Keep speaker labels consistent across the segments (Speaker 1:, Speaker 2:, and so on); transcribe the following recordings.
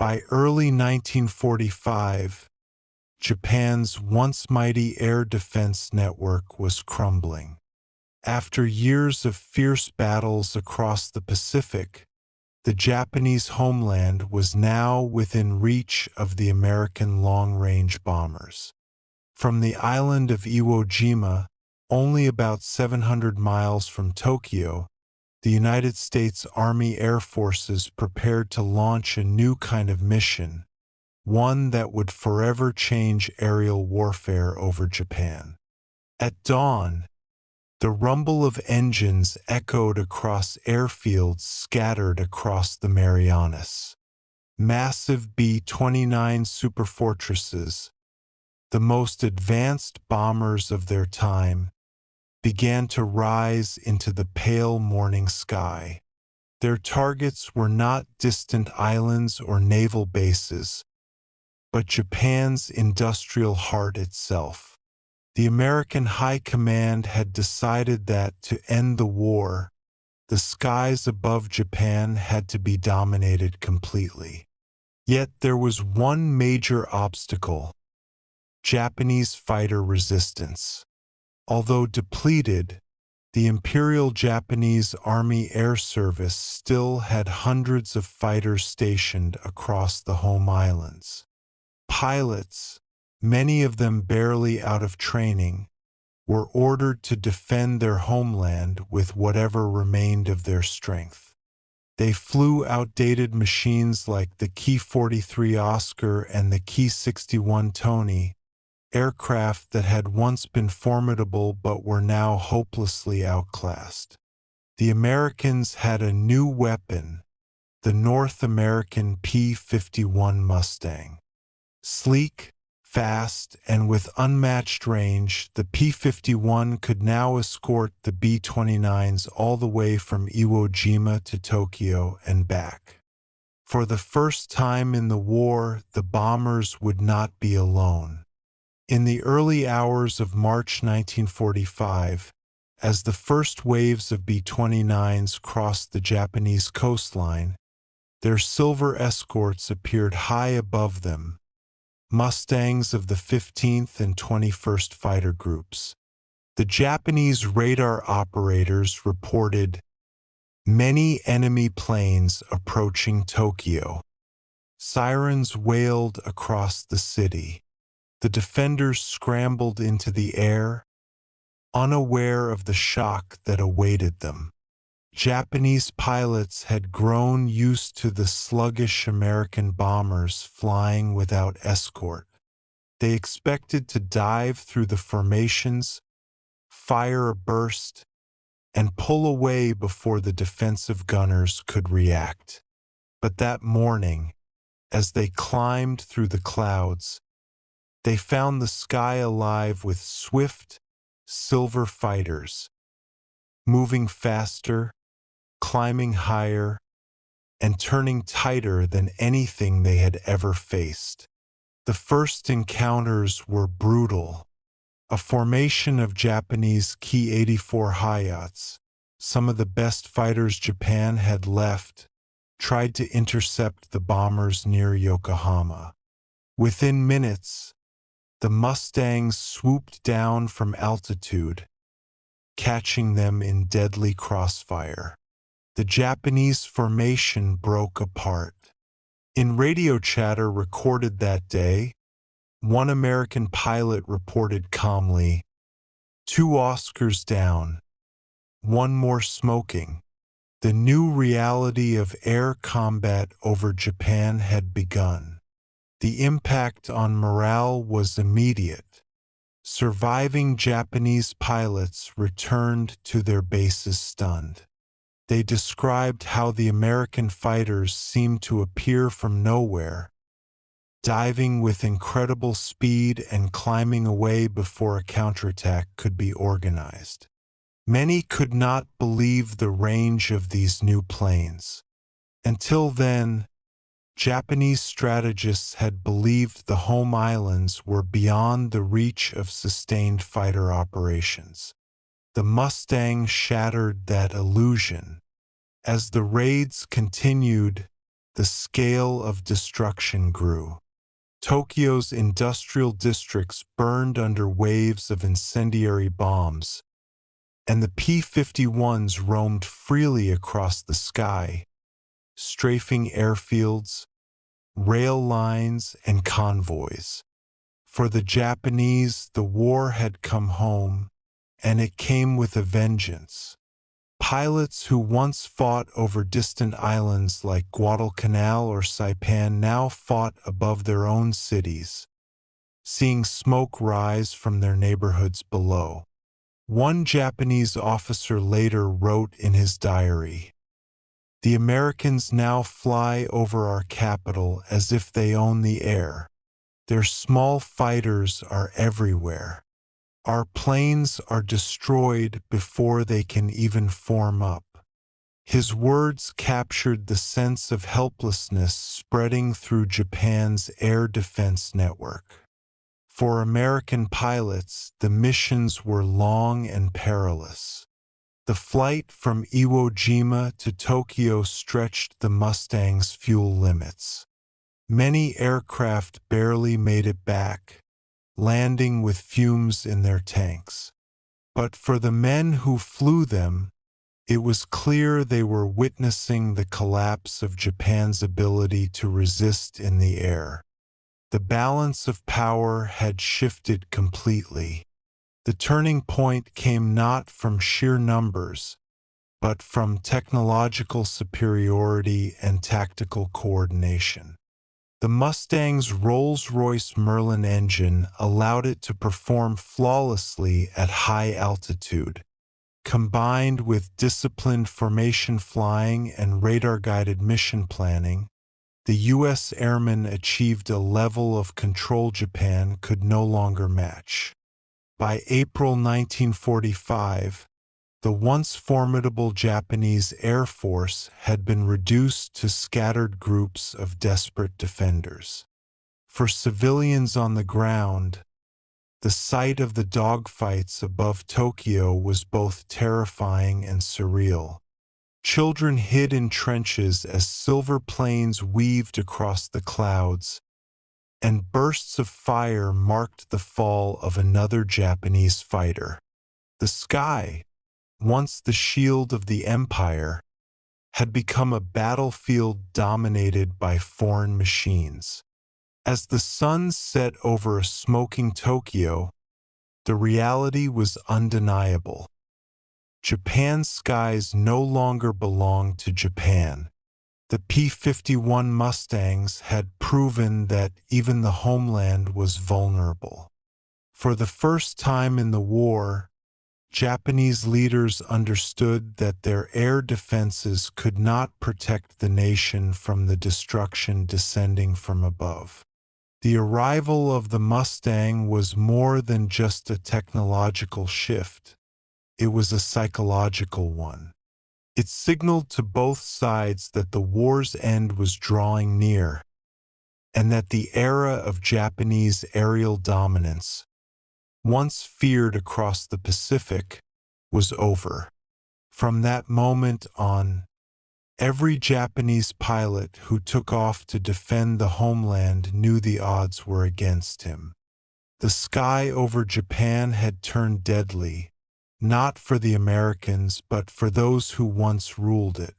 Speaker 1: By early 1945, Japan's once mighty air defense network was crumbling. After years of fierce battles across the Pacific, the Japanese homeland was now within reach of the American long-range bombers. From the island of Iwo Jima, only about 700 miles from Tokyo, the United States Army Air Forces prepared to launch a new kind of mission, one that would forever change aerial warfare over Japan. At dawn, the rumble of engines echoed across airfields scattered across the Marianas. Massive B-29 superfortresses, the most advanced bombers of their time, began to rise into the pale morning sky. Their targets were not distant islands or naval bases, but Japan's industrial heart itself. The American High Command had decided that to end the war, the skies above Japan had to be dominated completely. Yet there was one major obstacle: Japanese fighter resistance. Although depleted, the Imperial Japanese Army Air Service still had hundreds of fighters stationed across the home islands. Pilots, many of them barely out of training, were ordered to defend their homeland with whatever remained of their strength. They flew outdated machines like the P-43 Oscar and the P-61 Tony, aircraft that had once been formidable but were now hopelessly outclassed. The Americans had a new weapon, the North American P-51 Mustang. Sleek, fast, and with unmatched range, the P-51 could now escort the B-29s all the way from Iwo Jima to Tokyo and back. For the first time in the war, the bombers would not be alone. In the early hours of March 1945, as the first waves of B-29s crossed the Japanese coastline, their silver escorts appeared high above them, Mustangs of the 15th and 21st Fighter Groups. The Japanese radar operators reported many enemy planes approaching Tokyo. Sirens wailed across the city. The defenders scrambled into the air, unaware of the shock that awaited them. Japanese pilots had grown used to the sluggish American bombers flying without escort. They expected to dive through the formations, fire a burst, and pull away before the defensive gunners could react. But that morning, as they climbed through the clouds, they found the sky alive with swift, silver fighters, moving faster, climbing higher, and turning tighter than anything they had ever faced. The first encounters were brutal. A formation of Japanese Ki-84 Hayats, some of the best fighters Japan had left, tried to intercept the bombers near Yokohama. Within minutes, the Mustangs swooped down from altitude, catching them in deadly crossfire. The Japanese formation broke apart. In radio chatter recorded that day, one American pilot reported calmly, "2 Oscars down, one more smoking." The new reality of air combat over Japan had begun. The impact on morale was immediate. Surviving Japanese pilots returned to their bases stunned. They described how the American fighters seemed to appear from nowhere, diving with incredible speed and climbing away before a counterattack could be organized. Many could not believe the range of these new planes. Until then, Japanese strategists had believed the home islands were beyond the reach of sustained fighter operations. The Mustang shattered that illusion. As the raids continued, the scale of destruction grew. Tokyo's industrial districts burned under waves of incendiary bombs, and the P-51s roamed freely across the sky, strafing airfields, rail lines, and convoys. For the Japanese, the war had come home, and it came with a vengeance. Pilots who once fought over distant islands like Guadalcanal or Saipan now fought above their own cities, seeing smoke rise from their neighborhoods below. One Japanese officer later wrote in his diary, "The Americans now fly over our capital as if they own the air. Their small fighters are everywhere. Our planes are destroyed before they can even form up." His words captured the sense of helplessness spreading through Japan's air defense network. For American pilots, the missions were long and perilous. The flight from Iwo Jima to Tokyo stretched the Mustangs' fuel limits. Many aircraft barely made it back, landing with fumes in their tanks. But for the men who flew them, it was clear they were witnessing the collapse of Japan's ability to resist in the air. The balance of power had shifted completely. The turning point came not from sheer numbers, but from technological superiority and tactical coordination. The Mustang's Rolls-Royce Merlin engine allowed it to perform flawlessly at high altitude. Combined with disciplined formation flying and radar-guided mission planning, the U.S. airmen achieved a level of control Japan could no longer match. By April 1945, the once formidable Japanese Air Force had been reduced to scattered groups of desperate defenders. For civilians on the ground, the sight of the dogfights above Tokyo was both terrifying and surreal. Children hid in trenches as silver planes weaved across the clouds, and bursts of fire marked the fall of another Japanese fighter. The sky, once the shield of the empire, had become a battlefield dominated by foreign machines. As the sun set over a smoking Tokyo, the reality was undeniable. Japan's skies no longer belonged to Japan. The P-51 Mustangs had proven that even the homeland was vulnerable. For the first time in the war, Japanese leaders understood that their air defenses could not protect the nation from the destruction descending from above. The arrival of the Mustang was more than just a technological shift. It was a psychological one. It signaled to both sides that the war's end was drawing near, and that the era of Japanese aerial dominance, once feared across the Pacific, was over. From that moment on, every Japanese pilot who took off to defend the homeland knew the odds were against him. The sky over Japan had turned deadly, not for the Americans but for those who once ruled it.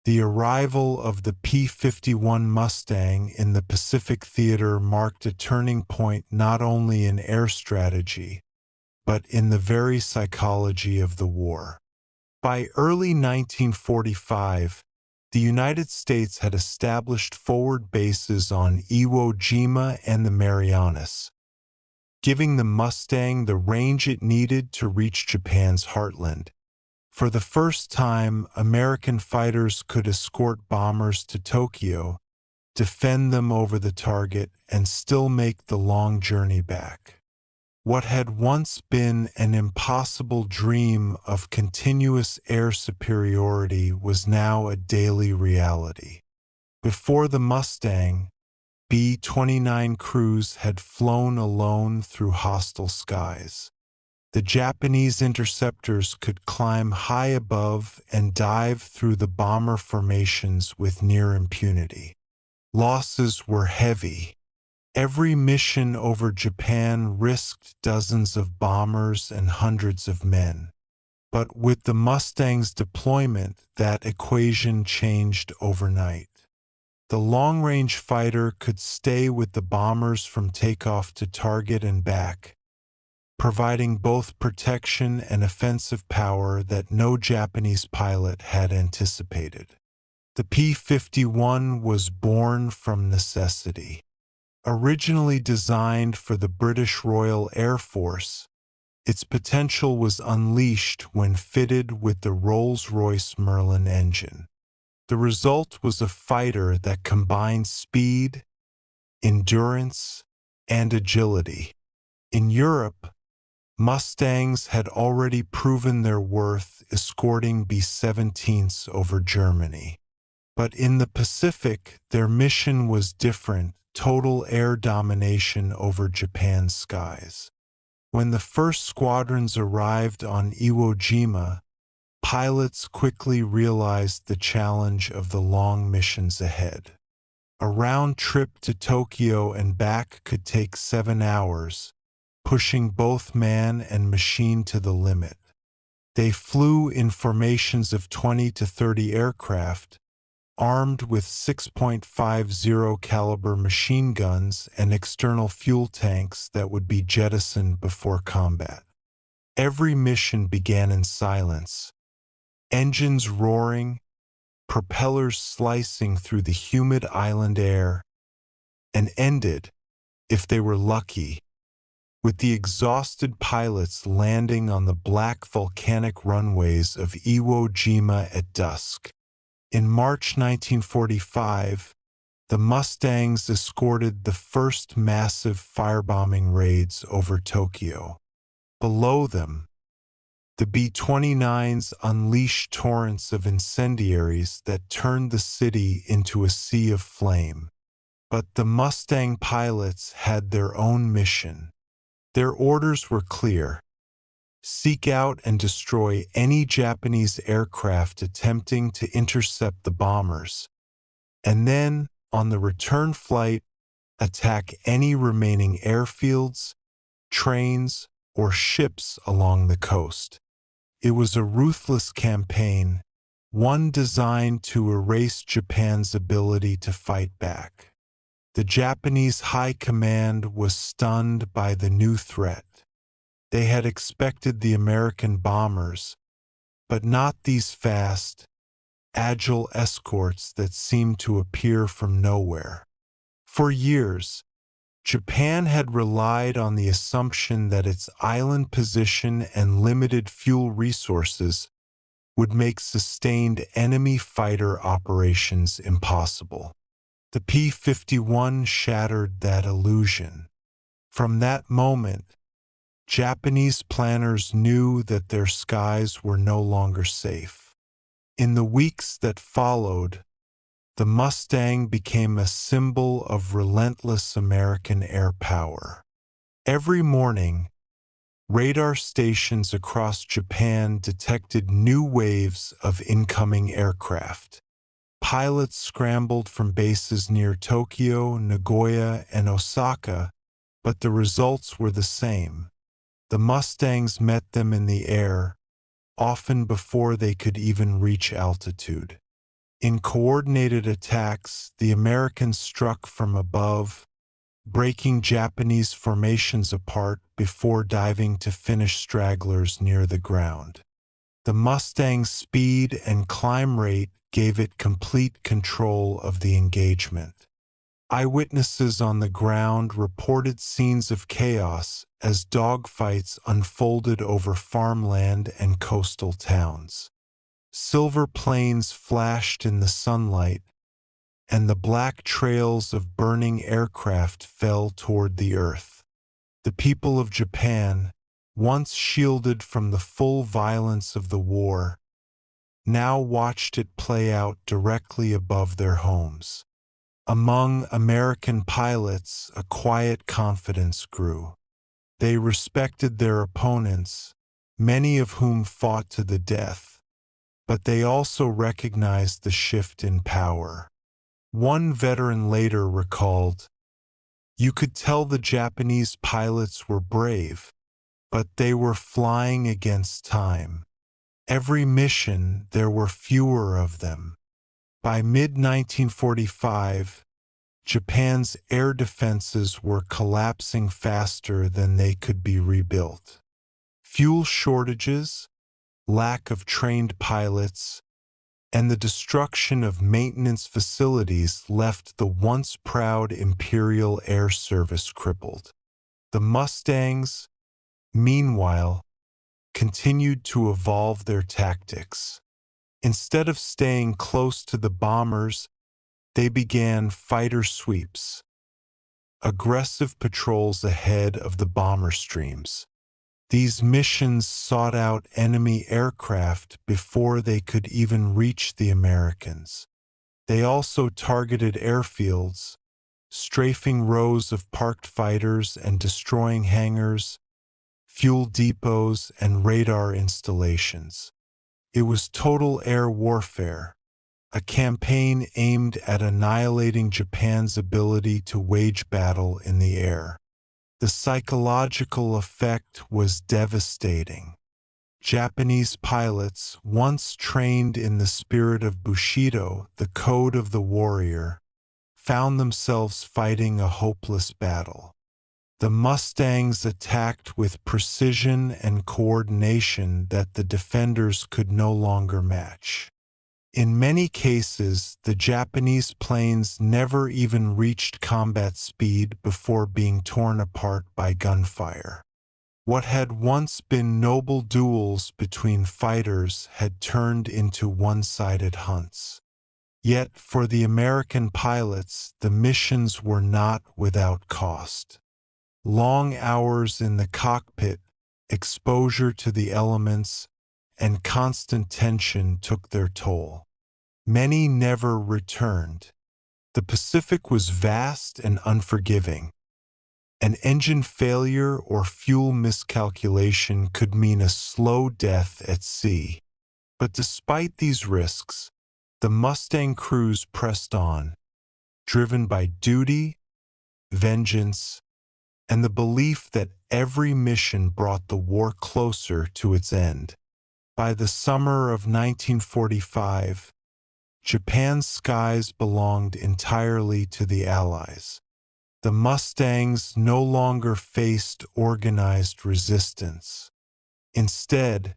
Speaker 1: The arrival of the P-51 Mustang in the Pacific Theater marked a turning point not only in air strategy, but in the very psychology of the war. By early 1945, the United States had established forward bases on Iwo Jima and the Marianas, giving the Mustang the range it needed to reach Japan's heartland. For the first time, American fighters could escort bombers to Tokyo, defend them over the target, and still make the long journey back. What had once been an impossible dream of continuous air superiority was now a daily reality. Before the Mustang, B-29 crews had flown alone through hostile skies. The Japanese interceptors could climb high above and dive through the bomber formations with near impunity. Losses were heavy. Every mission over Japan risked dozens of bombers and hundreds of men. But with the Mustangs' deployment, that equation changed overnight. The long-range fighter could stay with the bombers from takeoff to target and back, providing both protection and offensive power that no Japanese pilot had anticipated. The P-51 was born from necessity. Originally designed for the British Royal Air Force, its potential was unleashed when fitted with the Rolls-Royce Merlin engine. The result was a fighter that combined speed, endurance, and agility. In Europe, Mustangs had already proven their worth escorting B-17s over Germany. But in the Pacific, their mission was different: total air domination over Japan's skies. When the first squadrons arrived on Iwo Jima, pilots quickly realized the challenge of the long missions ahead. A round trip to Tokyo and back could take 7 hours, pushing both man and machine to the limit. They flew in formations of 20 to 30 aircraft, armed with 6.50 caliber machine guns and external fuel tanks that would be jettisoned before combat. Every mission began in silence, engines roaring, propellers slicing through the humid island air, and ended, if they were lucky, with the exhausted pilots landing on the black volcanic runways of Iwo Jima at dusk. In March 1945, the Mustangs escorted the first massive firebombing raids over Tokyo. Below them, the B-29s unleashed torrents of incendiaries that turned the city into a sea of flame. But the Mustang pilots had their own mission. Their orders were clear: seek out and destroy any Japanese aircraft attempting to intercept the bombers, and then, on the return flight, attack any remaining airfields, trains, or ships along the coast. It was a ruthless campaign, one designed to erase Japan's ability to fight back. The Japanese high command was stunned by the new threat. They had expected the American bombers, but not these fast, agile escorts that seemed to appear from nowhere. For years, Japan had relied on the assumption that its island position and limited fuel resources would make sustained enemy fighter operations impossible. The P-51 shattered that illusion. From that moment, Japanese planners knew that their skies were no longer safe. In the weeks that followed, the Mustang became a symbol of relentless American air power. Every morning, radar stations across Japan detected new waves of incoming aircraft. Pilots scrambled from bases near Tokyo, Nagoya, and Osaka, but the results were the same. The Mustangs met them in the air, often before they could even reach altitude. In coordinated attacks, the Americans struck from above, breaking Japanese formations apart before diving to finish stragglers near the ground. The Mustang's speed and climb rate gave it complete control of the engagement. Eyewitnesses on the ground reported scenes of chaos as dogfights unfolded over farmland and coastal towns. Silver planes flashed in the sunlight, and the black trails of burning aircraft fell toward the earth. The people of Japan, once shielded from the full violence of the war, now watched it play out directly above their homes. Among American pilots, a quiet confidence grew. They respected their opponents, many of whom fought to the death, but they also recognized the shift in power. One veteran later recalled, "You could tell the Japanese pilots were brave, but they were flying against time. Every mission, there were fewer of them." By mid-1945, Japan's air defenses were collapsing faster than they could be rebuilt. Fuel shortages, lack of trained pilots, and the destruction of maintenance facilities left the once proud Imperial Air Service crippled. The Mustangs, meanwhile, continued to evolve their tactics. Instead of staying close to the bombers, they began fighter sweeps, aggressive patrols ahead of the bomber streams. These missions sought out enemy aircraft before they could even reach the Americans. They also targeted airfields, strafing rows of parked fighters and destroying hangars, fuel depots, and radar installations. It was total air warfare, a campaign aimed at annihilating Japan's ability to wage battle in the air. The psychological effect was devastating. Japanese pilots, once trained in the spirit of Bushido, the code of the warrior, found themselves fighting a hopeless battle. The Mustangs attacked with precision and coordination that the defenders could no longer match. In many cases, the Japanese planes never even reached combat speed before being torn apart by gunfire. What had once been noble duels between fighters had turned into one-sided hunts. Yet, for the American pilots, the missions were not without cost. Long hours in the cockpit, exposure to the elements, and constant tension took their toll. Many never returned. The Pacific was vast and unforgiving. An engine failure or fuel miscalculation could mean a slow death at sea. But despite these risks, the Mustang crews pressed on, driven by duty, vengeance, and the belief that every mission brought the war closer to its end. By the summer of 1945, Japan's skies belonged entirely to the Allies. The Mustangs no longer faced organized resistance. Instead,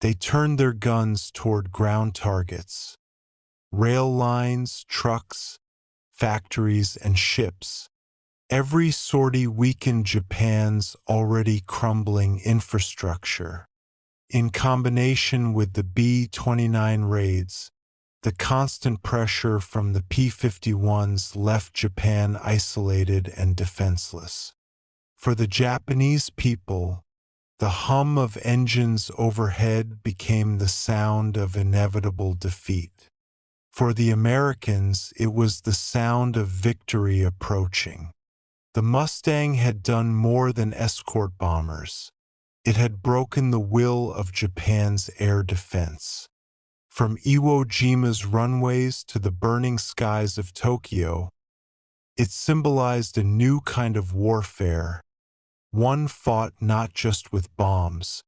Speaker 1: they turned their guns toward ground targets, rail lines, trucks, factories, and ships. Every sortie weakened Japan's already crumbling infrastructure. In combination with the B-29 raids, the constant pressure from the P-51s left Japan isolated and defenseless. For the Japanese people, the hum of engines overhead became the sound of inevitable defeat. For the Americans, it was the sound of victory approaching. The Mustang had done more than escort bombers. It had broken the will of Japan's air defense. From Iwo Jima's runways to the burning skies of Tokyo, it symbolized a new kind of warfare, one fought not just with bombs,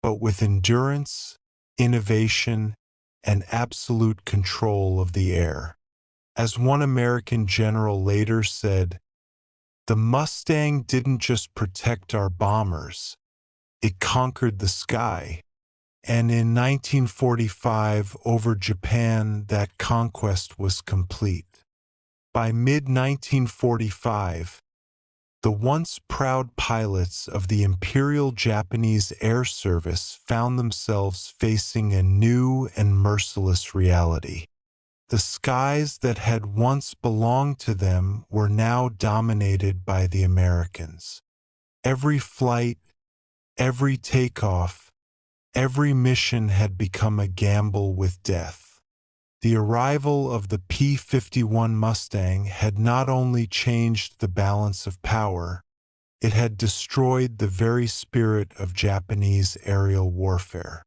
Speaker 1: but with endurance, innovation, and absolute control of the air. As one American general later said, "The Mustang didn't just protect our bombers, it conquered the sky." And in 1945, over Japan, that conquest was complete. By mid-1945, the once proud pilots of the Imperial Japanese Air Service found themselves facing a new and merciless reality. The skies that had once belonged to them were now dominated by the Americans. Every flight, every takeoff, every mission had become a gamble with death. The arrival of the P-51 Mustang had not only changed the balance of power, It had destroyed the very spirit of Japanese aerial warfare.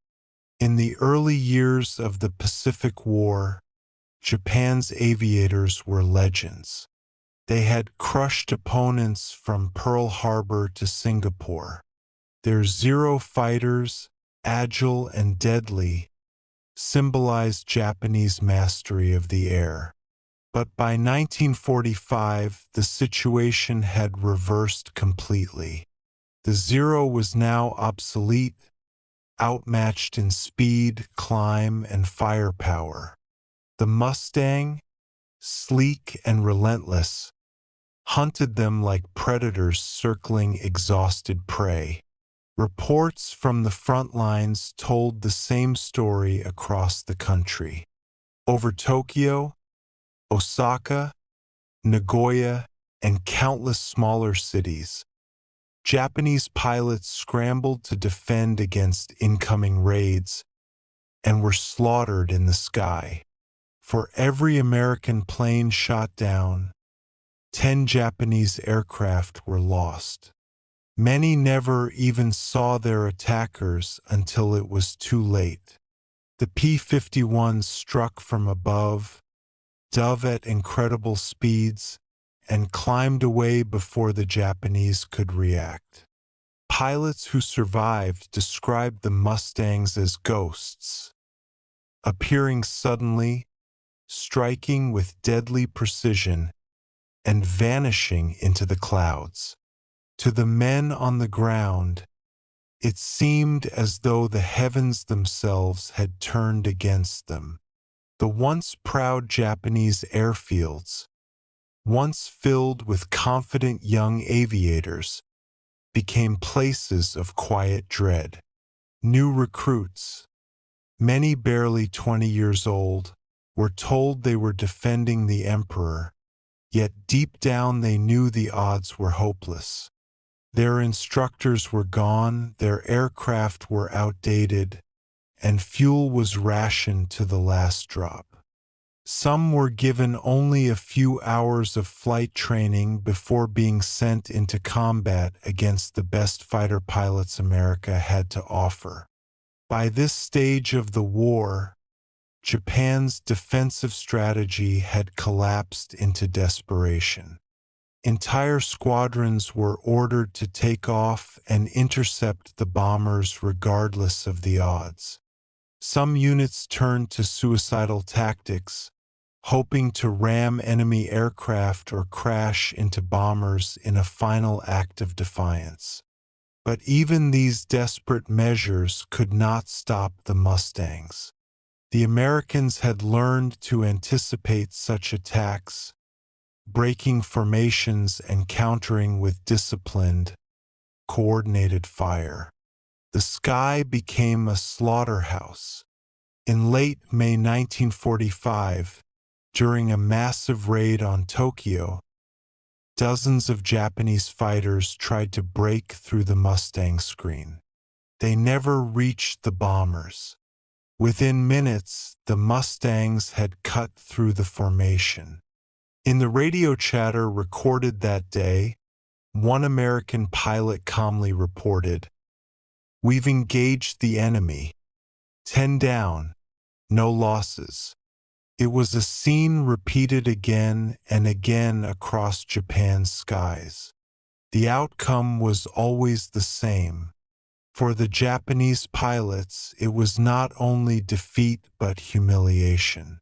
Speaker 1: In the early years of the Pacific War, Japan's aviators were legends. They had crushed opponents from Pearl Harbor to Singapore. Their Zero fighters, agile and deadly, symbolized Japanese mastery of the air. But by 1945, the situation had reversed completely. The Zero was now obsolete, outmatched in speed, climb, and firepower. The Mustang, sleek and relentless, hunted them like predators circling exhausted prey. Reports from the front lines told the same story across the country. Over Tokyo, Osaka, Nagoya, and countless smaller cities, Japanese pilots scrambled to defend against incoming raids and were slaughtered in the sky. For every American plane shot down, 10 Japanese aircraft were lost. Many never even saw their attackers until it was too late. The P-51 struck from above, dove at incredible speeds, and climbed away before the Japanese could react. Pilots who survived described the Mustangs as ghosts, appearing suddenly, striking with deadly precision, and vanishing into the clouds. To the men on the ground, it seemed as though the heavens themselves had turned against them. The once proud Japanese airfields, once filled with confident young aviators, became places of quiet dread. New recruits, many barely 20 years old, were told they were defending the emperor, yet deep down they knew the odds were hopeless. Their instructors were gone, their aircraft were outdated, and fuel was rationed to the last drop. Some were given only a few hours of flight training before being sent into combat against the best fighter pilots America had to offer. By this stage of the war, Japan's defensive strategy had collapsed into desperation. Entire squadrons were ordered to take off and intercept the bombers regardless of the odds. Some units turned to suicidal tactics, hoping to ram enemy aircraft or crash into bombers in a final act of defiance. But even these desperate measures could not stop the Mustangs. The Americans had learned to anticipate such attacks, breaking formations and countering with disciplined, coordinated fire. The sky became a slaughterhouse. In late May 1945, during a massive raid on Tokyo, dozens of Japanese fighters tried to break through the Mustang screen. They never reached the bombers. Within minutes, the Mustangs had cut through the formation. In the radio chatter recorded that day, one American pilot calmly reported, "We've engaged the enemy. 10 down, no losses." It was a scene repeated again and again across Japan's skies. The outcome was always the same. For the Japanese pilots, it was not only defeat but humiliation.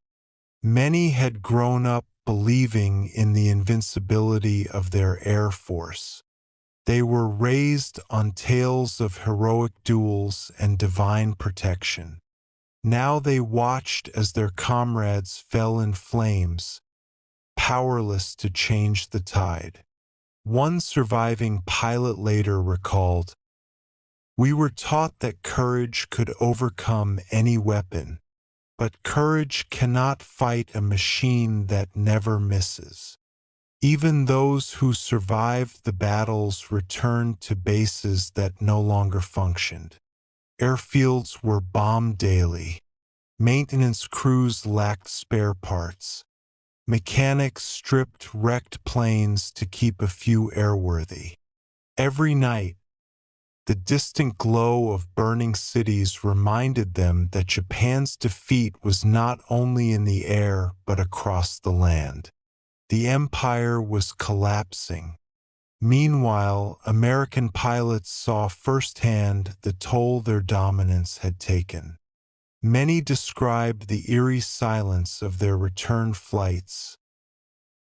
Speaker 1: Many had grown up believing in the invincibility of their air force. They were raised on tales of heroic duels and divine protection. Now they watched as their comrades fell in flames, powerless to change the tide. One surviving pilot later recalled, "We were taught that courage could overcome any weapon. But courage cannot fight a machine that never misses." Even those who survived the battles returned to bases that no longer functioned. Airfields were bombed daily. Maintenance crews lacked spare parts. Mechanics stripped wrecked planes to keep a few airworthy. Every night, the distant glow of burning cities reminded them that Japan's defeat was not only in the air but across the land. The empire was collapsing. Meanwhile, American pilots saw firsthand the toll their dominance had taken. Many described the eerie silence of their return flights,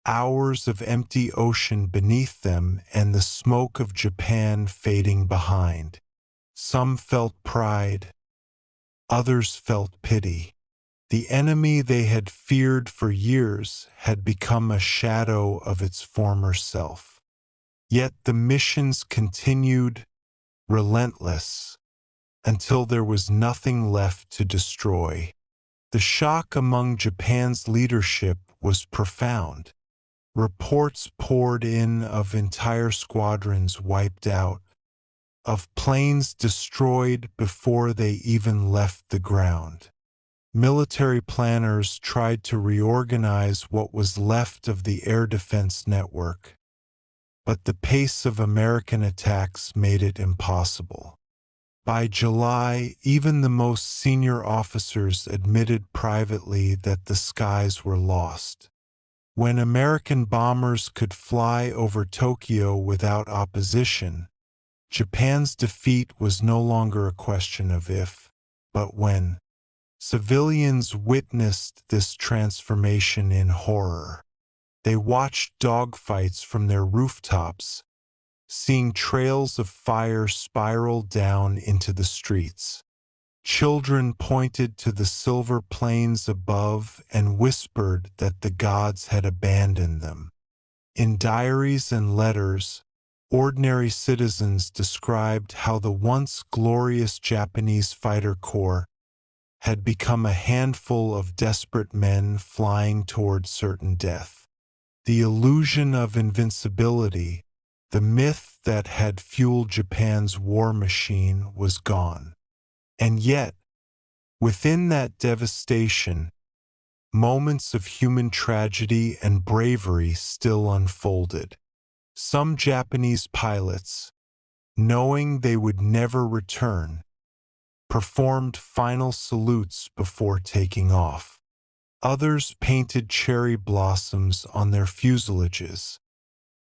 Speaker 1: hours of empty ocean beneath them and the smoke of Japan fading behind. Some felt pride, others felt pity. The enemy they had feared for years had become a shadow of its former self. Yet the missions continued, relentless, until there was nothing left to destroy. The shock among Japan's leadership was profound. Reports poured in of entire squadrons wiped out, of planes destroyed before they even left the ground. Military planners tried to reorganize what was left of the air defense network, but the pace of American attacks made it impossible. By July, even the most senior officers admitted privately that the skies were lost. When American bombers could fly over Tokyo without opposition, Japan's defeat was no longer a question of if, but when. Civilians witnessed this transformation in horror. They watched dogfights from their rooftops, seeing trails of fire spiral down into the streets. Children pointed to the silver plains above and whispered that the gods had abandoned them. In diaries and letters, ordinary citizens described how the once glorious Japanese fighter corps had become a handful of desperate men flying toward certain death. The illusion of invincibility, the myth that had fueled Japan's war machine, was gone. And yet, within that devastation, moments of human tragedy and bravery still unfolded. Some Japanese pilots, knowing they would never return, performed final salutes before taking off. Others painted cherry blossoms on their fuselages,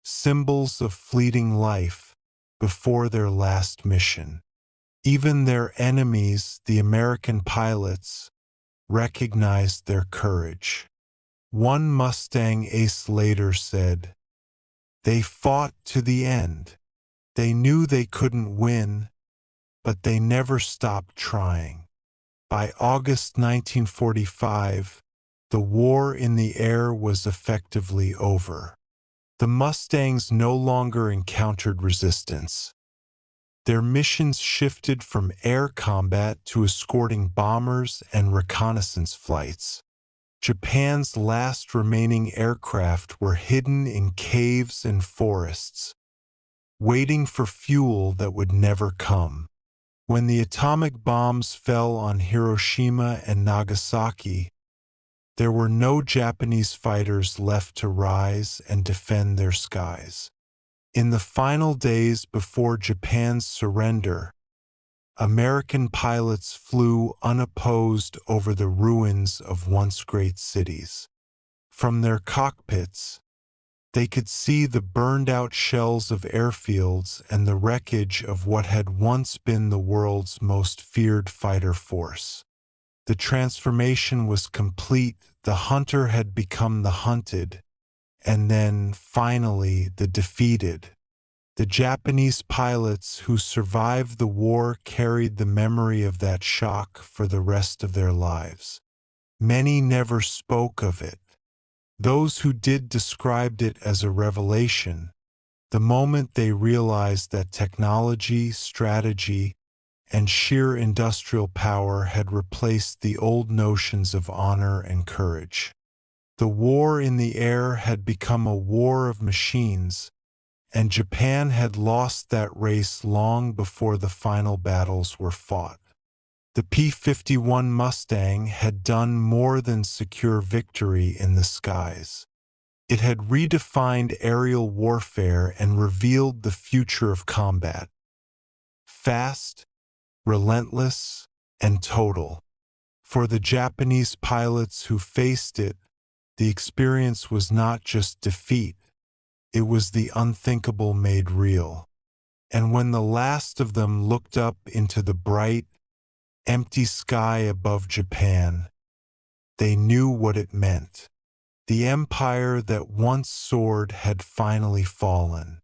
Speaker 1: symbols of fleeting life, before their last mission. Even their enemies, the American pilots, recognized their courage. One Mustang ace later said, "They fought to the end. They knew they couldn't win, but they never stopped trying." By August 1945, the war in the air was effectively over. The Mustangs no longer encountered resistance. Their missions shifted from air combat to escorting bombers and reconnaissance flights. Japan's last remaining aircraft were hidden in caves and forests, waiting for fuel that would never come. When the atomic bombs fell on Hiroshima and Nagasaki, there were no Japanese fighters left to rise and defend their skies. In the final days before Japan's surrender, American pilots flew unopposed over the ruins of once great cities. From their cockpits, they could see the burned-out shells of airfields and the wreckage of what had once been the world's most feared fighter force. The transformation was complete. The hunter had become the hunted, and then, finally, the defeated. The Japanese pilots who survived the war carried the memory of that shock for the rest of their lives. Many never spoke of it. Those who did described it as a revelation, the moment they realized that technology, strategy, and sheer industrial power had replaced the old notions of honor and courage. The war in the air had become a war of machines, and Japan had lost that race long before the final battles were fought. The P-51 Mustang had done more than secure victory in the skies. It had redefined aerial warfare and revealed the future of combat. Fast, relentless, and total. For the Japanese pilots who faced it, the experience was not just defeat, it was the unthinkable made real. And when the last of them looked up into the bright, empty sky above Japan, they knew what it meant. The empire that once soared had finally fallen.